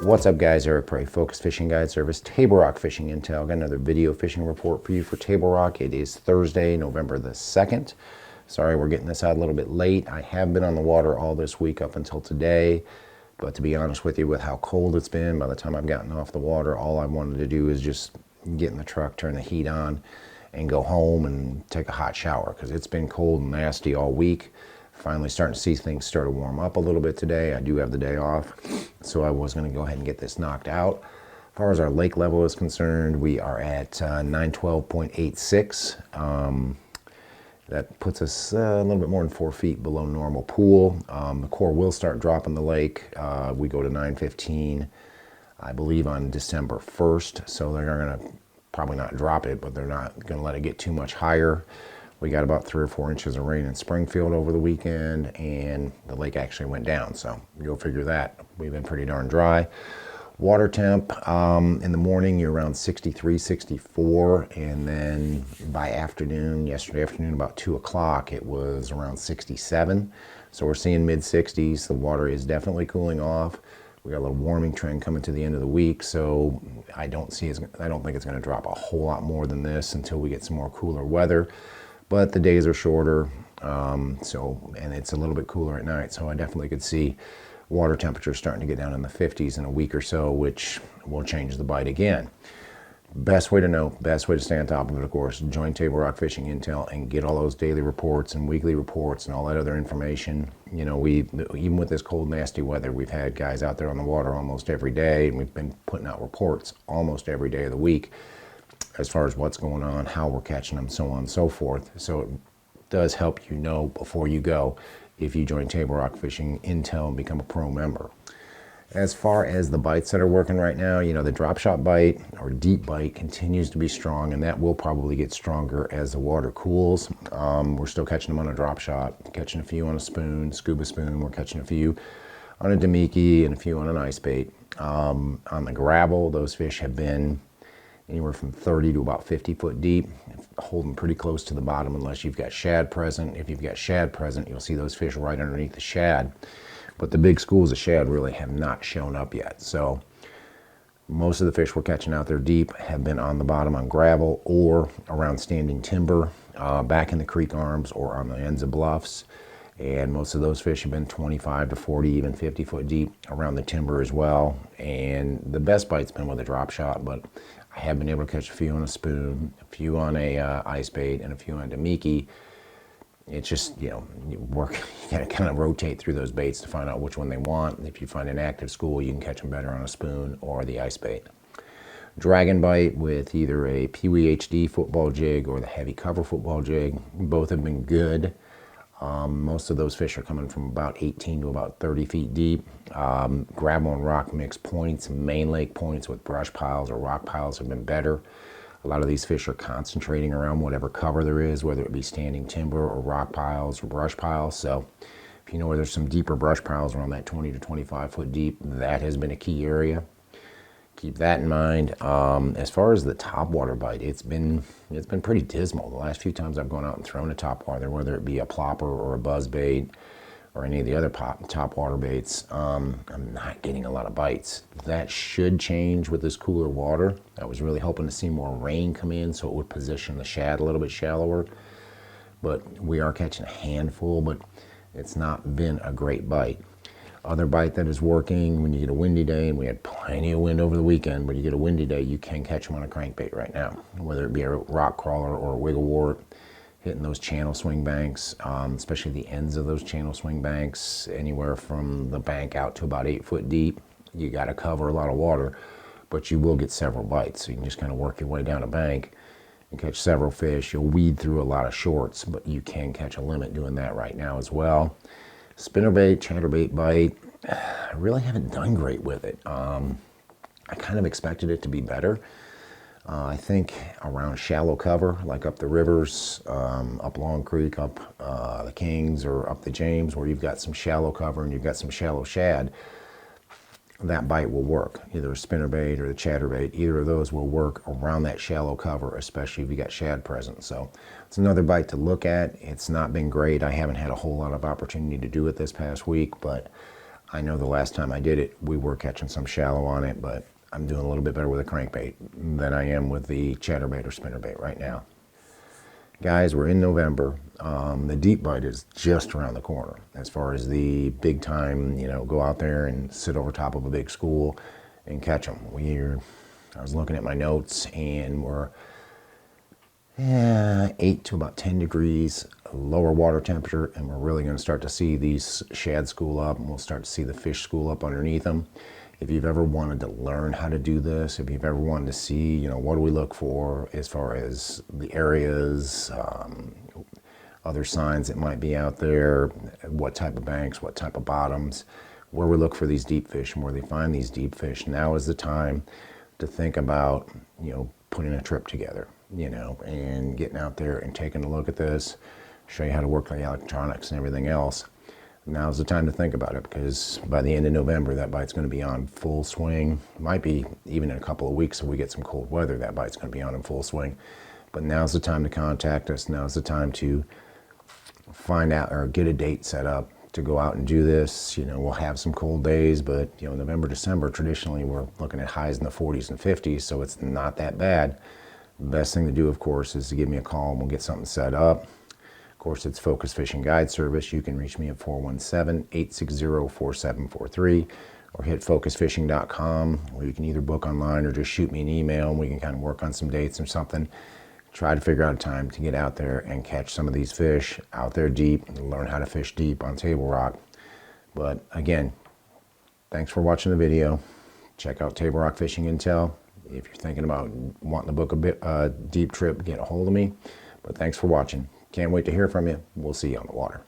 What's up, guys? Eric Prey, Focus Fishing Guide Service, Table Rock Fishing Intel. Got another video fishing report for you for Table Rock. It is Thursday, November the 2nd. Sorry, we're getting this out a little bit late. I have been on the water all this week up until today, but to be honest with you, with how cold it's been, by the time I've gotten off the water, all I wanted to do is just get in the truck, turn the heat on, and go home and take a hot shower, because it's been cold and nasty all week. Finally starting to see things start to warm up a little bit today. I do have the day off, so I was going to go ahead and get this knocked out. As far as our lake level is concerned, we are at 912.86. That puts us a little bit more than 4 feet below normal pool. The core will start dropping the lake. We go to 915, I believe, on December 1st, so they're going to probably not drop it, but they're not going to let it get too much higher. We got about 3 or 4 inches of rain in Springfield over the weekend, and the lake actually went down, so you'll figure that. We've been pretty darn dry. Water temp, in the morning, you're around 63, 64, and then by afternoon, yesterday afternoon, about 2 o'clock, it was around 67. So we're seeing mid-60s. The water is definitely cooling off. We got a little warming trend coming to the end of the week, so I don't think it's going to drop a whole lot more than this until we get some more cooler weather. But the days are shorter, and it's a little bit cooler at night, so I definitely could see water temperatures starting to get down in the 50s in a week or so, which will change the bite again. Best way to know, best way to stay on top of it, of course, join Table Rock Fishing Intel and get all those daily reports and weekly reports and all that other information. You know, even with this cold, nasty weather, we've had guys out there on the water almost every day, and we've been putting out reports almost every day of the week as far as what's going on, how we're catching them, so on and so forth. So it does help you know before you go if you join Table Rock Fishing Intel and become a pro member. As far as the bites that are working right now, you know, the drop shot bite or deep bite continues to be strong, and that will probably get stronger as the water cools. We're still catching them on a drop shot, catching a few on a spoon, scuba spoon. We're catching a few on a Damiki and a few on an ice bait. On the gravel, those fish have been anywhere from 30 to about 50 foot deep, holding pretty close to the bottom unless you've got shad present. If you've got shad present, you'll see those fish right underneath the shad. But the big schools of shad really have not shown up yet. So most of the fish we're catching out there deep have been on the bottom on gravel or around standing timber, back in the creek arms or on the ends of bluffs. And most of those fish have been 25 to 40, even 50 foot deep around the timber as well. And the best bite's been with a drop shot, but I have been able to catch a few on a spoon, a few on a ice bait, and a few on Damiki. It's just, you know, you gotta kind of rotate through those baits to find out which one they want. If you find an active school, you can catch them better on a spoon or the ice bait. Dragon bite with either a Pee Wee HD football jig or the heavy cover football jig. Both have been good. Most of those fish are coming from about 18 to about 30 feet deep. Gravel and rock mix points, main lake points with brush piles or rock piles have been better. A lot of these fish are concentrating around whatever cover there is, whether it be standing timber or rock piles or brush piles. So if you know where there's some deeper brush piles around that 20 to 25 foot deep, that has been a key area. Keep that in mind. As far as the topwater bite, it's been pretty dismal. The last few times I've gone out and thrown a topwater, whether it be a plopper or a buzz bait or any of the other topwater baits, I'm not getting a lot of bites. That should change with this cooler water. I was really hoping to see more rain come in so it would position the shad a little bit shallower. But we are catching a handful, but it's not been a great bite. Other bite that is working when you get a windy day, and we had plenty of wind over the weekend, but you get a windy day, you can catch them on a crankbait right now, whether it be a rock crawler or a wiggle wart, hitting those channel swing banks, especially the ends of those channel swing banks, anywhere from the bank out to about 8 foot deep. You got to cover a lot of water, but you will get several bites. So you can just kind of work your way down a bank and catch several fish. You'll weed through a lot of shorts, but you can catch a limit doing that right now as well. Spinnerbait, chatterbait bite, I really haven't done great with it. I kind of expected it to be better. I think around shallow cover, like up the rivers, up Long Creek, up the Kings, or up the James, where you've got some shallow cover and you've got some shallow shad, that bite will work. Either a spinnerbait or the chatterbait, either of those will work around that shallow cover, especially if you got shad present. So it's another bite to look at. It's not been great. I haven't had a whole lot of opportunity to do it this past week, but I know the last time I did it, we were catching some shallow on it, but I'm doing a little bit better with a crankbait than I am with the chatterbait or spinnerbait right now. Guys, we're in November. The deep bite is just around the corner. As far as the big time, you know, go out there and sit over top of a big school and catch them. I was looking at my notes, and we're 8 to about 10 degrees lower water temperature, and we're really going to start to see these shad school up, and we'll start to see the fish school up underneath them. If you've ever wanted to learn how to do this, if you've ever wanted to see, you know, what do we look for as far as the areas, other signs that might be out there, what type of banks, what type of bottoms, where we look for these deep fish and where they find these deep fish, now is the time to think about, you know, putting a trip together, you know, and getting out there and taking a look at this, show you how to work the electronics and everything else. Now's the time to think about it, because by the end of November, that bite's going to be on full swing. Might be even in a couple of weeks if we get some cold weather, that bite's going to be on in full swing. But now's the time to contact us. Now's the time to find out or get a date set up to go out and do this. You know, we'll have some cold days, but, you know, November, December, traditionally we're looking at highs in the 40s and 50s, so it's not that bad. The best thing to do, of course, is to give me a call and we'll get something set up. Of course, it's Focus Fishing Guide Service. You can reach me at 417-860-4743 or hit focusfishing.com, where you can either book online or just shoot me an email and we can kind of work on some dates or something. Try to figure out a time to get out there and catch some of these fish out there deep and learn how to fish deep on Table Rock. But again, thanks for watching the video. Check out Table Rock Fishing Intel. If you're thinking about wanting to book a deep trip, get a hold of me. But thanks for watching. Can't wait to hear from you. We'll see you on the water.